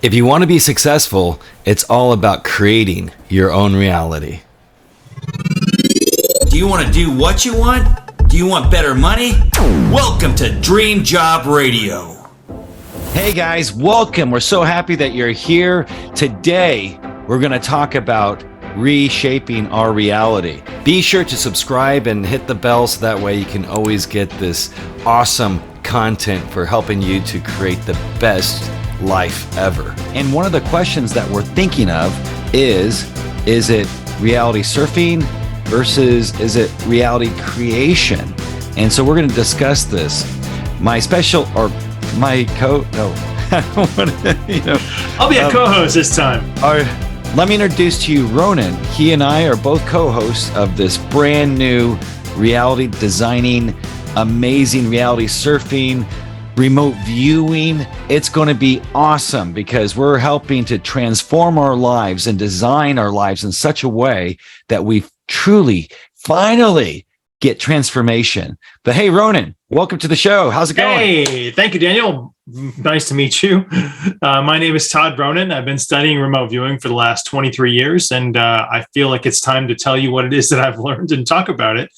If you want to be successful, it's all about creating your own reality. Do you want to do what you want? Do you want better money? Welcome to Dream Job Radio. Hey guys, welcome. We're so happy that you're here. Today, we're going to talk about reshaping our reality. Be sure to subscribe and hit the bell so that way you can always get this awesome content for helping you to create the best life ever. And one of the questions that we're thinking of is it reality surfing versus is it reality creation? And so we're going to discuss this. My I'll be a co-host this time. Let me introduce to you Ronan. He and I are both co-hosts of this brand new reality designing, amazing reality surfing, remote viewing. It's going to be awesome because we're helping to transform our lives and design our lives in such a way that we truly, finally get transformation. But hey, Ronan, welcome to the show. How's it going? Hey, thank you, Daniel. Nice to meet you. My name is Todd Ronan. I've been studying remote viewing for the last 23 years, and I feel like it's time to tell you what it is that I've learned and talk about it.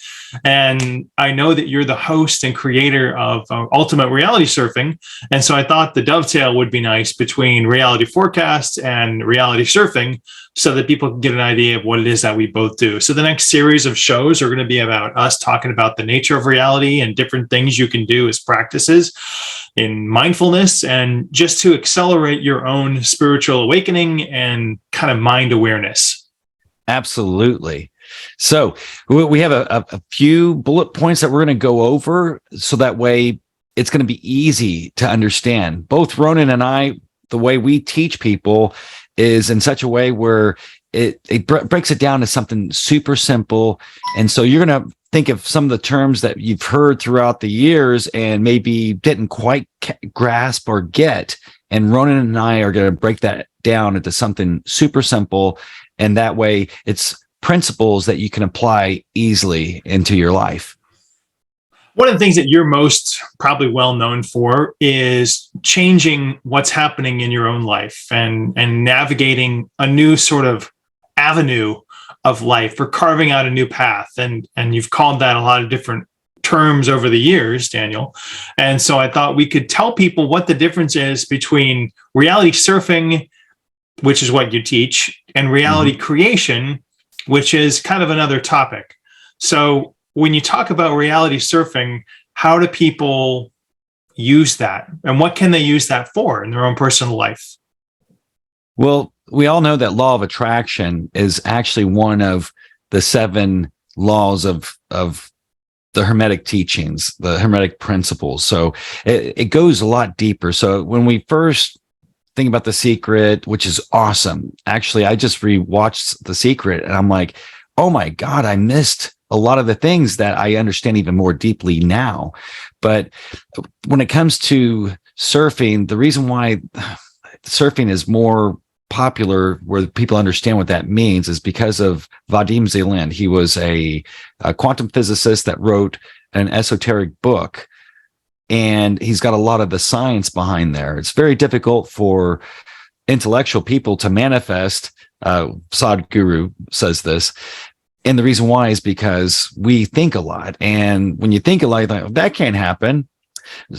And I know that you're the host and creator of Ultimate Reality Surfing, and so I thought the dovetail would be nice between reality forecast and reality surfing so that people can get an idea of what it is that we both do. So the next series of shows are going to be about us talking about the nature of reality and different things you can do as practices in mindfulness and just to accelerate your own spiritual awakening and kind of mind awareness. Absolutely. So we have a few bullet points that we're going to go over so that way it's going to be easy to understand. Both Ronan and I, the way we teach people is in such a way where it breaks it down to something super simple. And so you're going to think of some of the terms that you've heard throughout the years and maybe didn't quite grasp or get. And Ronan and I are going to break that down into something super simple. And that way it's principles that you can apply easily into your life. One of the things that you're most probably well known for is changing what's happening in your own life and navigating a new sort of avenue of life or carving out a new path. And you've called that a lot of different terms over the years, Daniel. And so I thought we could tell people what the difference is between reality surfing, which is what you teach, and reality creation, which is kind of another topic. So when you talk about reality surfing, how do people use that? And what can they use that for in their own personal life? Well, we all know that law of attraction is actually one of the 7 laws of the Hermetic teachings, the Hermetic principles. So it goes a lot deeper. So when we first think about The Secret, which is awesome. Actually, I just rewatched The Secret and I'm like, oh my God, I missed a lot of the things that I understand even more deeply now. But when it comes to surfing, the reason why surfing is more popular where people understand what that means is because of Vadim Zeland. He was a quantum physicist that wrote an esoteric book, and he's got a lot of the science behind there. It's very difficult for intellectual people to manifest. Sadhguru says this. And the reason why is because we think a lot. And when you think a lot, you're like, oh, that can't happen.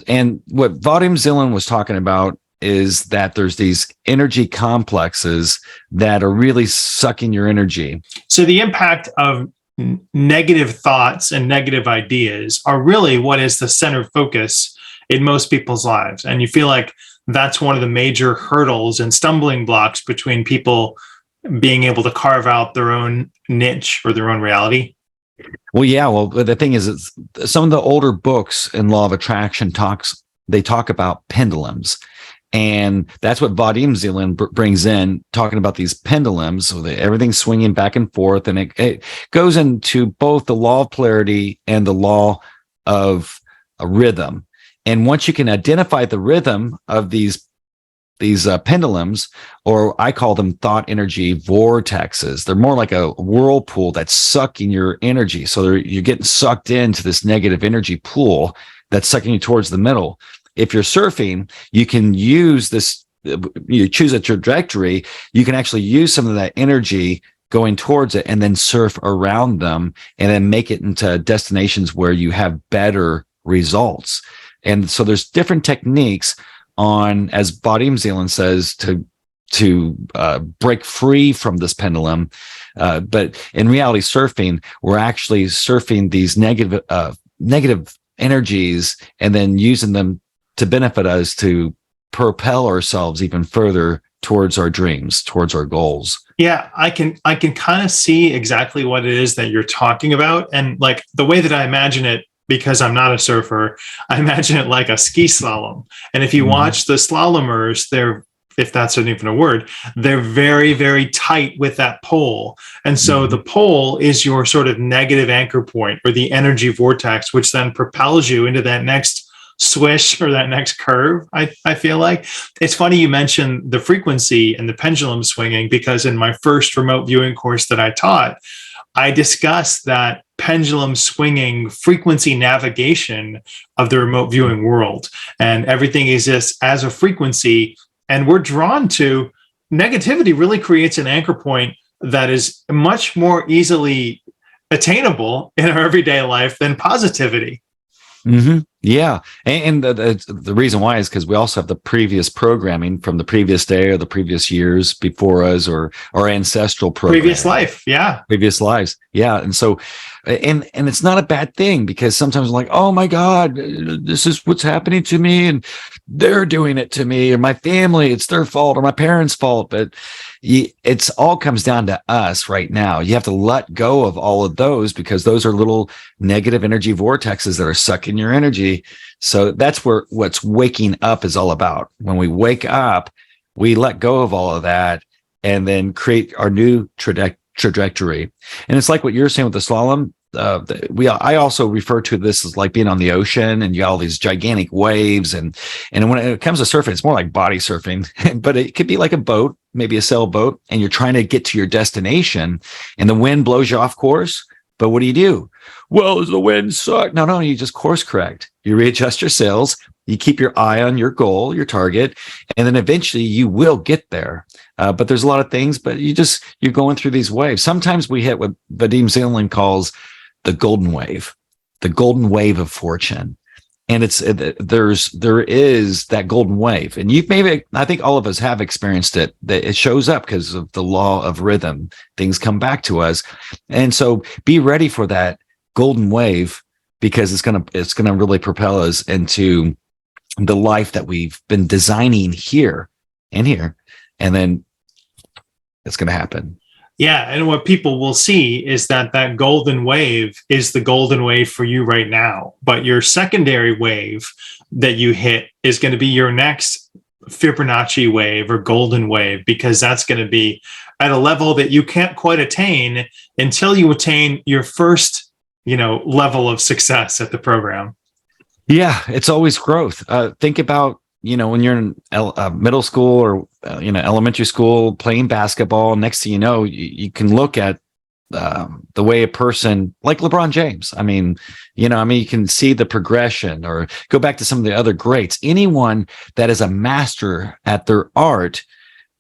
And what Vadim Zeland was talking about is that there's these energy complexes that are really sucking your energy. So the impact of negative thoughts and negative ideas are really what is the center focus in most people's lives. And you feel like that's one of the major hurdles and stumbling blocks between people being able to carve out their own niche or their own reality. Well, yeah. Well, the thing is some of the older books in law of attraction they talk about pendulums. And that's what Vadim Zeland brings in, talking about these pendulums, so that everything's swinging back and forth. And it goes into both the law of polarity and the law of a rhythm. And once you can identify the rhythm of these pendulums, or I call them thought energy vortexes, they're more like a whirlpool that's sucking your energy. So you're getting sucked into this negative energy pool that's sucking you towards the middle. If you're surfing, you can use this you choose a trajectory, you can actually use some of that energy going towards it and then surf around them and then make it into destinations where you have better results. And so there's different techniques on, as Vadim Zeland says, to break free from this pendulum. But in reality, surfing, we're actually surfing these negative energies and then using them to benefit us to propel ourselves even further towards our dreams, towards our goals. Yeah, I can kind of see exactly what it is that you're talking about. And like the way that I imagine it, because I'm not a surfer, I imagine it like a ski slalom. And if you watch the slalomers, if that's even a word, they're very, very tight with that pole. And so the pole is your sort of negative anchor point or the energy vortex, which then propels you into that next swish or that next curve. I feel like it's funny you mentioned the frequency and the pendulum swinging, because in my first remote viewing course that I taught, I discussed that pendulum swinging frequency navigation of the remote viewing world, and everything exists as a frequency. And we're drawn to negativity really creates an anchor point that is much more easily attainable in our everyday life than positivity. Yeah. And the reason why is because we also have the previous programming from the previous day or the previous years before us, or our ancestral programming. Previous life. Yeah. Previous lives. Yeah. And so, and it's not a bad thing, because sometimes I'm like, oh my God, this is what's happening to me, and they're doing it to me, or my family, it's their fault, or my parents' fault. But it's all comes down to us right now. You have to let go of all of those, because those are little negative energy vortexes that are sucking your energy. So that's what's waking up is all about. When we wake up, we let go of all of that and then create our new trajectory. And it's like what you're saying with the slalom. I also refer to this as like being on the ocean, and you got all these gigantic waves. And when it comes to surfing, it's more like body surfing, but it could be like a boat, maybe a sailboat, and you're trying to get to your destination and the wind blows you off course. But what do? Well, does the wind suck? No, you just course correct. You readjust your sails, you keep your eye on your goal, your target, and then eventually you will get there. But there's a lot of things, but you're going through these waves. Sometimes we hit what Vadim Zeland calls the golden wave of fortune. And there is that golden wave. And I think all of us have experienced it, that it shows up because of the law of rhythm. Things come back to us. And so be ready for that golden wave, because it's going to really propel us into the life that we've been designing here and here. And then it's going to happen. Yeah. And what people will see is that golden wave is the golden wave for you right now. But your secondary wave that you hit is going to be your next Fibonacci wave or golden wave, because that's going to be at a level that you can't quite attain until you attain your first, level of success at the program. Yeah. It's always growth. Think about, when you're in middle school or, elementary school playing basketball, next thing you know, you can look at the way a person like LeBron James. You can see the progression, or go back to some of the other greats. Anyone that is a master at their art,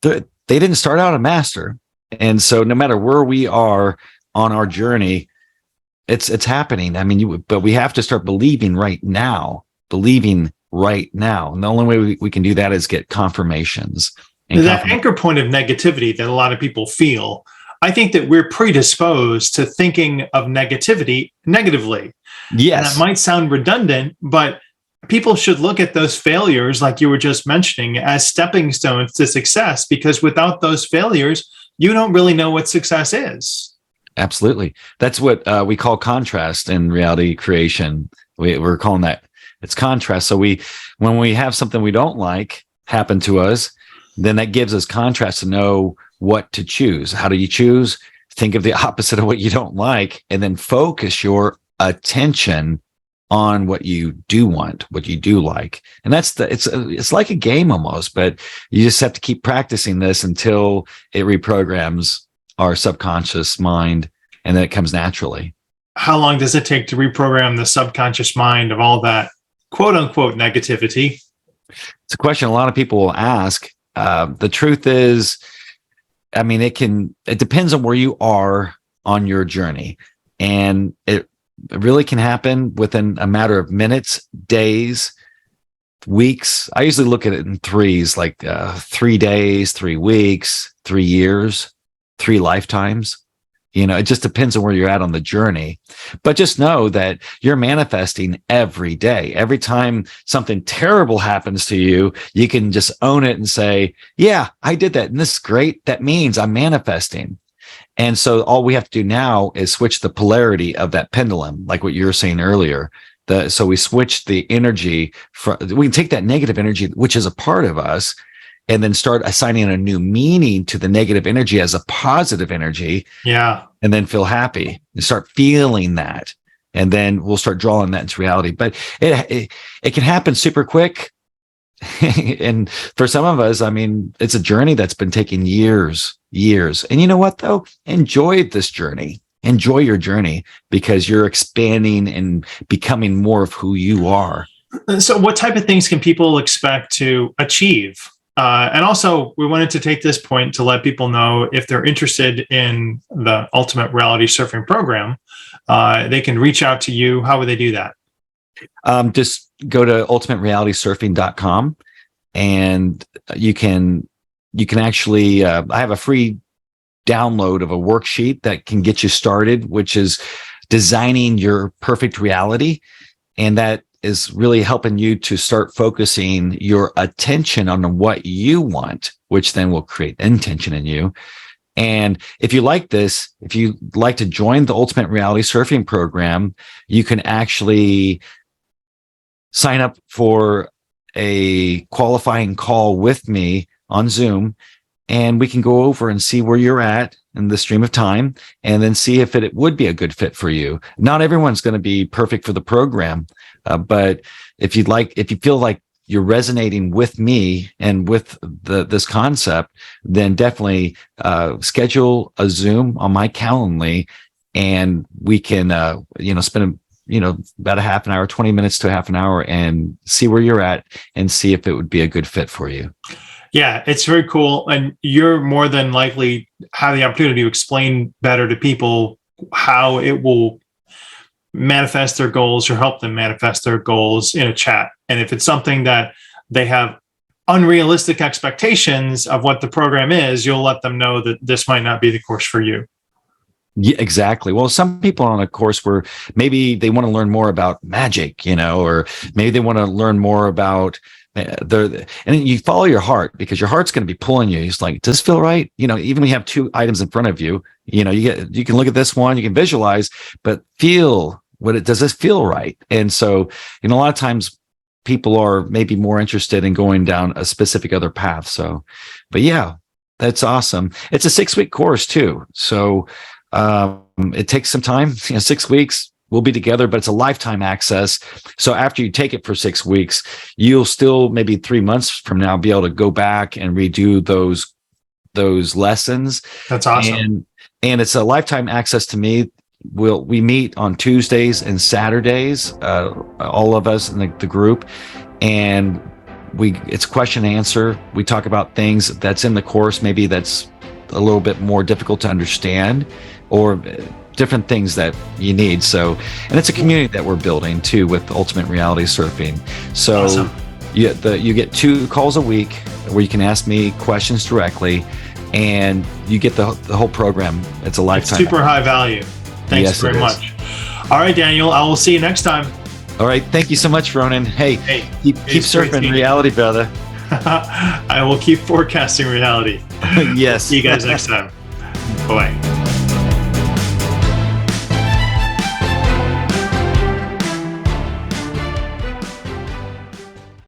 they didn't start out a master. And so no matter where we are on our journey, it's happening. But we have to start believing right now. And the only way we can do that is get confirmations. That anchor point of negativity that a lot of people feel, I think that we're predisposed to thinking of negativity negatively. Yes. And that might sound redundant, but people should look at those failures, like you were just mentioning, as stepping stones to success, because without those failures, you don't really know what success is. Absolutely. That's what we call contrast in reality creation. We're calling that, it's contrast. So when we have something we don't like happen to us, then that gives us contrast to know what to choose. How do you choose? Think of the opposite of what you don't like, and then focus your attention on what you do want, what you do like. And it's like a game almost, but you just have to keep practicing this until it reprograms our subconscious mind, and then it comes naturally. How long does it take to reprogram the subconscious mind of all that quote unquote negativity? It's a question a lot of people will ask. The truth is, I mean, it depends on where you are on your journey, and it really can happen within a matter of minutes, days, weeks. I usually look at it in threes, like 3 days, 3 weeks, 3 years, 3 lifetimes. It just depends on where you're at on the journey. But just know that you're manifesting every day. Every time something terrible happens to you, you can just own it and say, yeah, I did that. And this is great. That means I'm manifesting. And so all we have to do now is switch the polarity of that pendulum, like what you were saying earlier. So we switch the energy we can take that negative energy, which is a part of us, and then start assigning a new meaning to the negative energy as a positive energy. Yeah. And then feel happy and start feeling that. And then we'll start drawing that into reality. But it can happen super quick. And for some of us, I mean, it's a journey that's been taking years. And you know what, though? Enjoy this journey. Enjoy your journey, because you're expanding and becoming more of who you are. So what type of things can people expect to achieve? And also, we wanted to take this point to let people know, if they're interested in the Ultimate Reality Surfing program, they can reach out to you. How would they do that? Just go to ultimaterealitysurfing.com, and you can actually, I have a free download of a worksheet that can get you started, which is designing your perfect reality. And that is really helping you to start focusing your attention on what you want, which then will create intention in you. And if you like this, if you like to join the Ultimate Reality Surfing program, you can actually sign up for a qualifying call with me on Zoom, and we can go over and see where you're at in the stream of time, and then see if it would be a good fit for you. Not everyone's going to be perfect for the program, but if you feel like you're resonating with me and with this concept, then definitely schedule a Zoom on my Calendly, and we can spend about a half an hour, 20 minutes to a half an hour, and see where you're at and see if it would be a good fit for you. Yeah, it's very cool. And you're more than likely have the opportunity to explain better to people how it will manifest their goals or help them manifest their goals in a chat. And if it's something that they have unrealistic expectations of what the program is, you'll let them know that this might not be the course for you. Yeah, exactly. Well, some people are on a course where maybe they want to learn more about magic, or maybe they want to learn more about and you follow your heart, because your heart's going to be pulling you. It's like, does this feel right? Even when you have 2 items in front of you, you can look at this one, you can visualize, but feel does this feel right? And so, a lot of times people are maybe more interested in going down a specific other path. So, but yeah, that's awesome. It's a 6-week course too. So, it takes some time, 6 weeks. We'll be together, but it's a lifetime access. So after you take it for 6 weeks, you'll still maybe 3 months from now be able to go back and redo those lessons. That's awesome. And it's a lifetime access to me. We meet on Tuesdays and Saturdays, all of us in the group, and it's question and answer. We talk about things that's in the course, maybe that's a little bit more difficult to understand, or different things that you need. So, and it's a community that we're building too with Ultimate Reality Surfing. So awesome. You get 2 calls a week where you can ask me questions directly, and you get the whole program. It's a lifetime. It's super high value. Thanks very much. All right, Daniel, I will see you next time. All right. Thank you so much, Ronan. Hey, keep surfing reality, brother. I will keep forecasting reality. Yes. See you guys next time. Bye.